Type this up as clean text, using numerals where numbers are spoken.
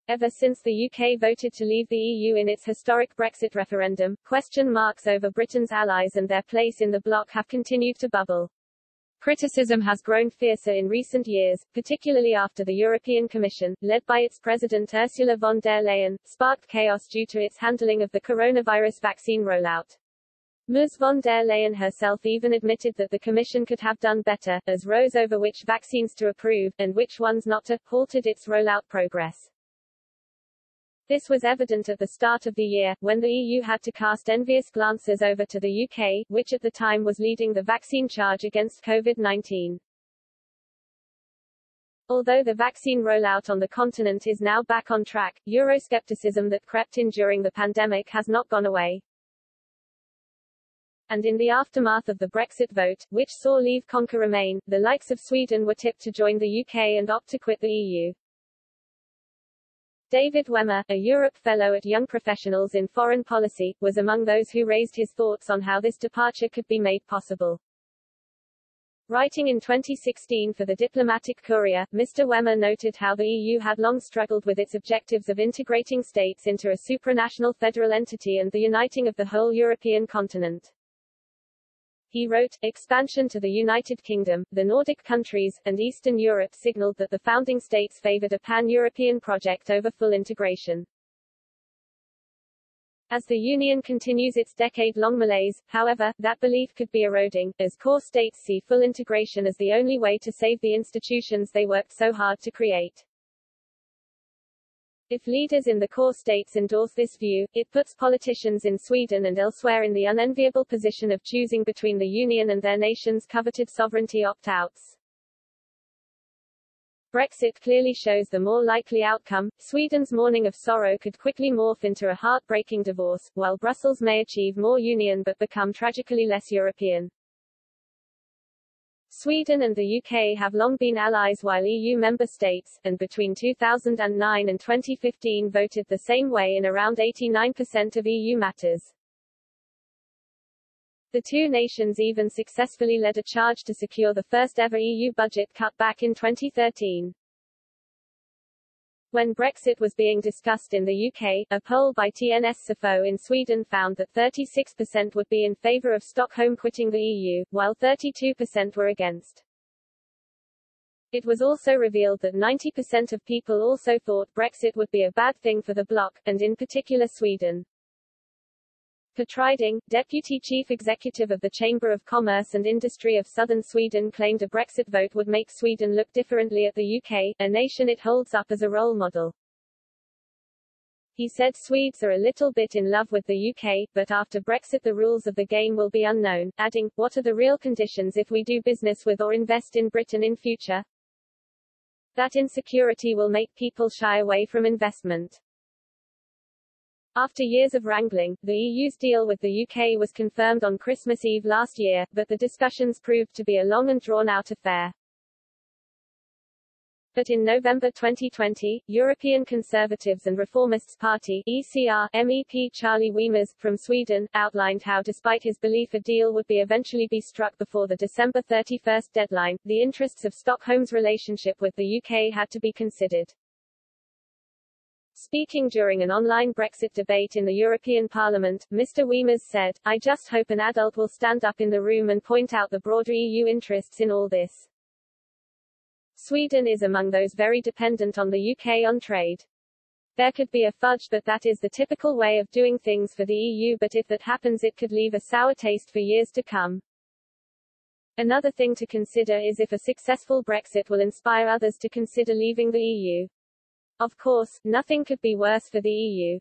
Ever since the UK voted to leave the EU in its historic Brexit referendum, question marks over Britain's allies and their place in the bloc have continued to bubble. Criticism has grown fiercer in recent years, particularly after the European Commission, led by its president Ursula von der Leyen, sparked chaos due to its handling of the coronavirus vaccine rollout. Ms. von der Leyen herself even admitted that the Commission could have done better, as rows over which vaccines to approve, and which ones not to, halted its rollout progress. This was evident at the start of the year, when the EU had to cast envious glances over to the UK, which at the time was leading the vaccine charge against COVID-19. Although the vaccine rollout on the continent is now back on track, Euroscepticism that crept in during the pandemic has not gone away. And in the aftermath of the Brexit vote, which saw Leave conquer Remain, the likes of Sweden were tipped to join the UK and opt to quit the EU. David Wemmer, a Europe Fellow at Young Professionals in Foreign Policy, was among those who raised his thoughts on how this departure could be made possible. Writing in 2016 for the Diplomatic Courier, Mr. Wemmer noted how the EU had long struggled with its objectives of integrating states into a supranational federal entity and the uniting of the whole European continent. He wrote, expansion to the United Kingdom, the Nordic countries, and Eastern Europe signaled that the founding states favored a pan-European project over full integration. As the Union continues its decade-long malaise, however, that belief could be eroding, as core states see full integration as the only way to save the institutions they worked so hard to create. If leaders in the core states endorse this view, it puts politicians in Sweden and elsewhere in the unenviable position of choosing between the Union and their nation's coveted sovereignty opt-outs. Brexit clearly shows the more likely outcome. Sweden's mourning of sorrow could quickly morph into a heartbreaking divorce, while Brussels may achieve more union but become tragically less European. Sweden and the UK have long been allies while EU member states, and between 2009 and 2015 voted the same way in around 89% of EU matters. The two nations even successfully led a charge to secure the first ever EU budget cut back in 2013. When Brexit was being discussed in the UK, a poll by TNS-SIFO in Sweden found that 36% would be in favour of Stockholm quitting the EU, while 32% were against. It was also revealed that 90% of people also thought Brexit would be a bad thing for the bloc, and in particular Sweden. Petriding, deputy chief executive of the Chamber of Commerce and Industry of Southern Sweden, claimed a Brexit vote would make Sweden look differently at the UK, a nation it holds up as a role model. He said Swedes are a little bit in love with the UK, but after Brexit the rules of the game will be unknown, adding, what are the real conditions if we do business with or invest in Britain in future? That insecurity will make people shy away from investment. After years of wrangling, the EU's deal with the UK was confirmed on Christmas Eve last year, but the discussions proved to be a long and drawn-out affair. But in November 2020, European Conservatives and Reformists Party (ECR) MEP Charlie Weimers, from Sweden, outlined how despite his belief a deal would be eventually be struck before the December 31 deadline, the interests of Stockholm's relationship with the UK had to be considered. Speaking during an online Brexit debate in the European Parliament, Mr. Weimers said, I just hope an adult will stand up in the room and point out the broader EU interests in all this. Sweden is among those very dependent on the UK on trade. There could be a fudge, but that is the typical way of doing things for the EU, but if that happens it could leave a sour taste for years to come. Another thing to consider is if a successful Brexit will inspire others to consider leaving the EU. Of course, nothing could be worse for the EU.